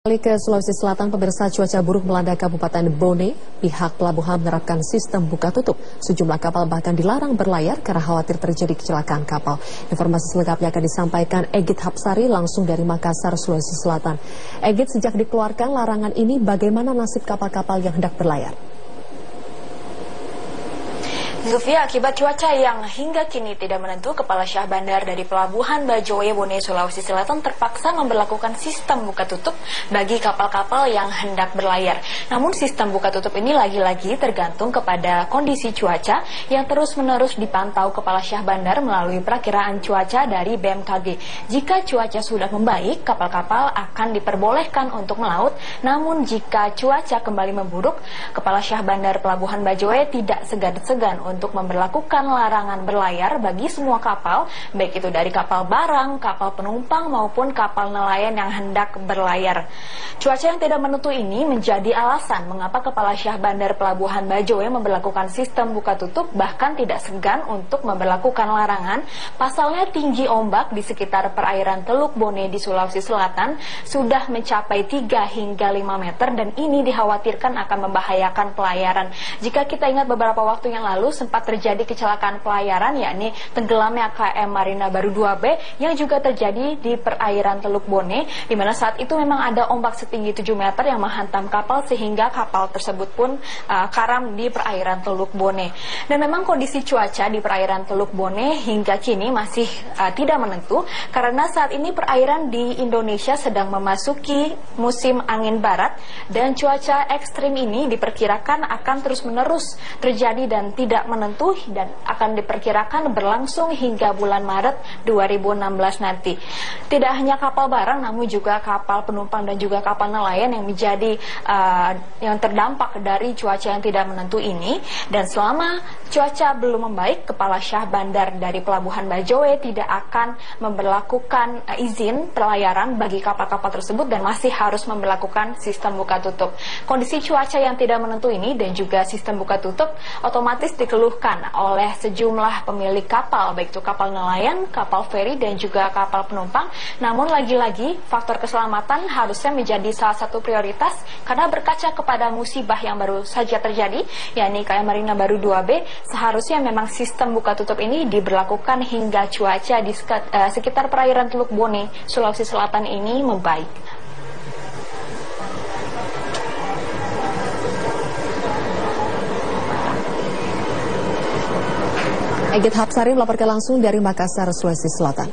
Kali ke Sulawesi Selatan, pemirsa, cuaca buruk melanda Kabupaten Bone. Pihak pelabuhan menerapkan sistem buka tutup. Sejumlah kapal bahkan dilarang berlayar karena khawatir terjadi kecelakaan kapal. Informasi selengkapnya akan disampaikan Egit Hapsari langsung dari Makassar, Sulawesi Selatan. Egit, sejak dikeluarkan larangan ini, bagaimana nasib kapal-kapal yang hendak berlayar? Zulfia, akibat cuaca yang hingga kini tidak menentu, Kepala Syah Bandar dari Pelabuhan Bajoe, Bone, Sulawesi Selatan terpaksa memberlakukan sistem buka tutup bagi kapal-kapal yang hendak berlayar. Namun sistem buka tutup ini lagi-lagi tergantung kepada kondisi cuaca yang terus-menerus dipantau Kepala Syah Bandar melalui perakiraan cuaca dari BMKG. Jika cuaca sudah membaik, kapal-kapal akan diperbolehkan untuk melaut. Namun jika cuaca kembali memburuk, Kepala Syah Bandar Pelabuhan Bajoe tidak segan-segan untuk memberlakukan larangan berlayar bagi semua kapal, baik itu dari kapal barang, kapal penumpang maupun kapal nelayan yang hendak berlayar. Cuaca yang tidak menentu ini menjadi alasan mengapa Kepala Syah Bandar Pelabuhan Bajoe memberlakukan sistem buka tutup, bahkan tidak segan untuk memberlakukan larangan. Pasalnya tinggi ombak di sekitar perairan Teluk Bone di Sulawesi Selatan sudah mencapai 3 hingga 5 meter dan ini dikhawatirkan akan membahayakan pelayaran. Jika kita ingat beberapa waktu yang lalu sempat terjadi kecelakaan pelayaran, yakni tenggelamnya KM Marina Baru 2B yang juga terjadi di perairan Teluk Bone, di mana saat itu memang ada ombak setinggi 7 meter yang menghantam kapal sehingga kapal tersebut pun karam di perairan Teluk Bone. Dan memang kondisi cuaca di perairan Teluk Bone hingga kini masih tidak menentu karena saat ini perairan di Indonesia sedang memasuki musim angin barat dan cuaca ekstrim ini diperkirakan akan terus-menerus terjadi dan tidak menentu dan akan diperkirakan berlangsung hingga bulan Maret 2016 nanti. Tidak hanya kapal barang namun juga kapal penumpang dan juga kapal nelayan yang menjadi yang terdampak dari cuaca yang tidak menentu ini. Dan selama cuaca belum membaik, Kepala Syah Bandar dari Pelabuhan Bajoe tidak akan memberlakukan izin pelayaran bagi kapal-kapal tersebut dan masih harus memberlakukan sistem buka tutup. Kondisi cuaca yang tidak menentu ini dan juga sistem buka tutup otomatis dikeluhkan oleh sejumlah pemilik kapal, baik itu kapal nelayan, kapal feri dan juga kapal penumpang. Namun lagi-lagi faktor keselamatan harusnya menjadi salah satu prioritas karena berkaca kepada musibah yang baru saja terjadi, yakni KM Marina Baru 2B, seharusnya memang sistem buka tutup ini diberlakukan hingga cuaca di sekitar perairan Teluk Bone, Sulawesi Selatan ini membaik. Egit Hapsari melaporkan langsung dari Makassar, Sulawesi Selatan.